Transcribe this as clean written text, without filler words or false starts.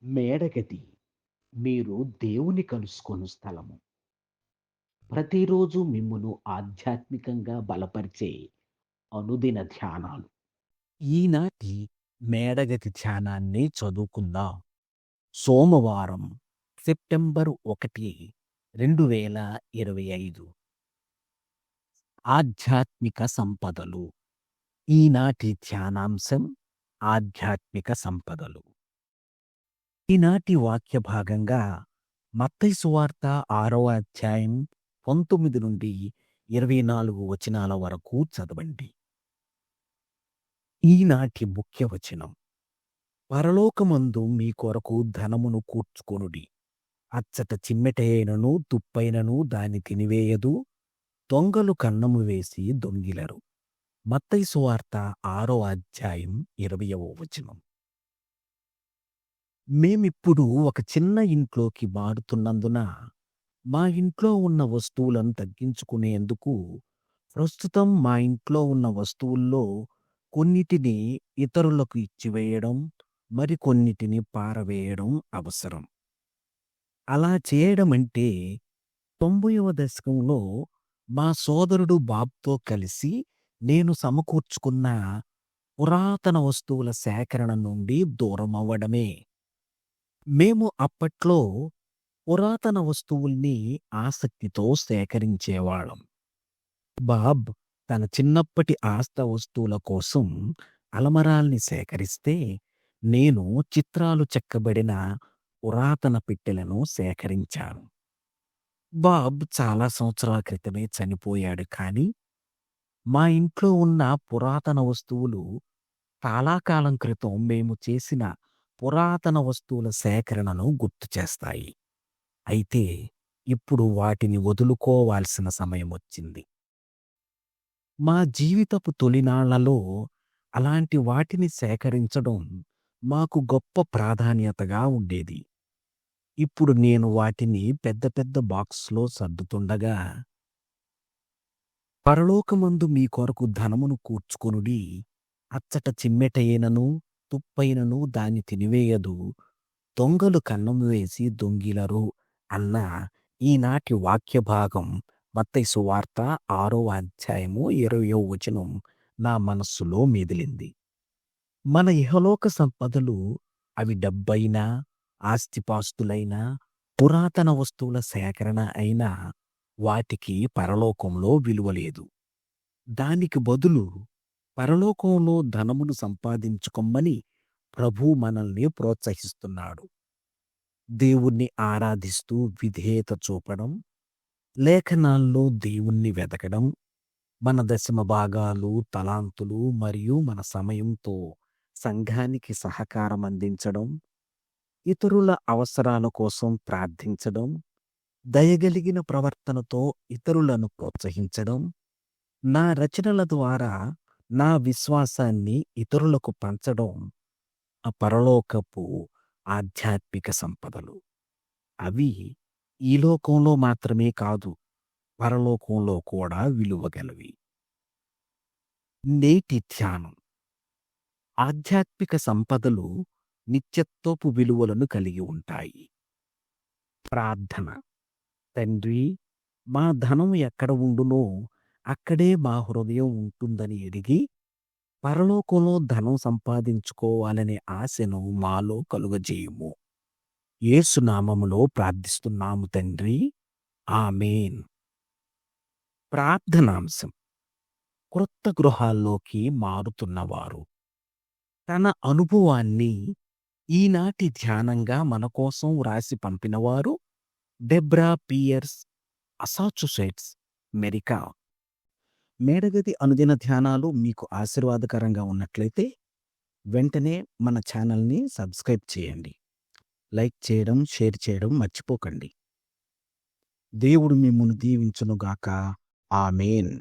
మేడగది మీరు దేవుని కలుసుకొను స్థలము. ప్రతిరోజు మిమ్మును ఆధ్యాత్మికంగా బలపరిచే అనుదిన ధ్యానాలు. ఈనాటి మేడగది ధ్యానాన్ని చదువుకుందాం. సోమవారం సెప్టెంబర్ 1, 2025. ఆధ్యాత్మిక సంపదలు. ఈనాటి ధ్యానాంశం ఆధ్యాత్మిక సంపదలు. ఈనాటి వాక్య భాగంగా మత్తయి సువార్త 6వ అధ్యాయం 19 నుండి 24 వచనాల వరకు చదవండి. ఈనాటి ముఖ్య వచనం: పరలోకమందు మీ కొరకు ధనమును కూర్చుకొనుడి. అచ్చట చిమ్మెటయైనను తుప్పైనను దాన్ని తినివేయదు. దొంగలు కన్నము వేసి దొంగిలరు. మత్తయి సువార్త 6వ అధ్యాయం 20వ వచనం. మేమిప్పుడు ఒక చిన్న ఇంట్లోకి మారుతున్నందున మా ఇంట్లో ఉన్న వస్తువులను తగ్గించుకునేందుకు ప్రస్తుతం మా ఇంట్లో ఉన్న వస్తువుల్లో కొన్నిటిని ఇతరులకు ఇచ్చివేయడం, మరికొన్నిటిని పారవేయడం అవసరం. అలా చేయడమంటే 90వ దశకంలో మా సోదరుడు బాబ్‌తో కలిసి నేను సమకూర్చుకున్న పురాతన వస్తువుల సేకరణ నుండి దూరమవ్వడమే. మేము అప్పట్లో పురాతన వస్తువుల్ని ఆసక్తితో సేకరించేవాళ్ళం. బాబ్ తన చిన్నప్పటి వస్తువుల కోసం అలమరాల్ని సేకరిస్తే, నేను చిత్రాలు చెక్కబడిన పురాతన పెట్టెలను సేకరించాను. బాబ్ చాలా సంవత్సరాల క్రితమే చనిపోయాడు, కానీ మా ఇంట్లో ఉన్న పురాతన వస్తువులు చాలా కాలం క్రితం మేము చేసిన పురాతన వస్తువుల సేకరణను గుర్తు చేస్తాయి. అయితే ఇప్పుడు వాటిని వదులుకోవాల్సిన సమయమొచ్చింది. మా జీవితపు తొలినాళ్లలో అలాంటి వాటిని సేకరించడం మాకు గొప్ప ప్రాధాన్యతగా ఉండేది. ఇప్పుడు నేను వాటిని పెద్ద పెద్ద బాక్స్‌లో సర్దుతుండగా, పరలోకమందు మీ కొరకు ధనమును కూర్చుకొనుడి. అచ్చట చిమ్మెటైనను తుప్పైనను దాన్ని తినివేయదు. దొంగలు కన్నము వేసి దొంగిలరు అన్న ఈనాటి వాక్య భాగం మత్తయి సువార్త 6వ అధ్యాయము 20వ వచనం నా మనస్సులో మెదిలింది. మన ఇహలోక సంపదలు, అవి డబ్బైనా, ఆస్తిపాస్తులైనా, పురాతన వస్తువుల సేకరణ అయినా, వాటికి పరలోకంలో విలువ లేదు. దానికి బదులు పరలోకంలో ధనమును సంపాదించుకొమ్మని ప్రభువు మనల్ని ప్రోత్సహిస్తున్నాడు. దేవుణ్ణి ఆరాధిస్తూ విధేయత చూపడం, లేఖనాల్లో దేవుణ్ణి వెతకడం, మన దశమ భాగాలు, తలాంతులు మరియు మన సమయంతో సంఘానికి సహకారం అందించడం, ఇతరుల అవసరాల కోసం ప్రార్థించడం, దయగలిగిన ప్రవర్తనతో ఇతరులను ప్రోత్సహించడం, నా రచనల ద్వారా నా విశ్వాసాన్ని ఇతరులకు పంచడం ఆ పరలోకపు ఆధ్యాత్మిక సంపదలు. అవి ఈ లోకంలో మాత్రమే కాదు, పరలోకంలో కూడా విలువగలవి. నేటి ధ్యానం: ఆధ్యాత్మిక సంపదలు నిత్యత్వపు విలువలను కలిగి ఉంటాయి. ప్రార్థన: తండ్రి, మా ధనం ఎక్కడ ఉండునో అక్కడే మా హృదయం ఉంటుందని ఎరిగి, పరలోకంలో ధనం సంపాదించుకోవాలనే ఆశను మాలో కలుగజేయుము. యేసు నామములో ప్రార్థిస్తున్నాము తండ్రి. ఆమేన్. ప్రార్థనాంశం: క్రొత్త గృహాల్లోకి మారుతున్నవారు. తన అనుభవాన్ని ఈనాటి ధ్యానంగా మన కోసం వ్రాసి పంపినవారు డెబ్రా పియర్స్, అసాచుసెట్స్, అమెరికా. మేడగది అనుదిన ధ్యానాలు మీకు ఆశీర్వాదకరంగా ఉన్నట్లయితే వెంటనే మన ఛానల్ని సబ్స్క్రైబ్ చేయండి. లైక్ చేయడం, షేర్ చేయడం మర్చిపోకండి. దేవుడు మిమ్మును దీవించునుగాక. ఆమేన్.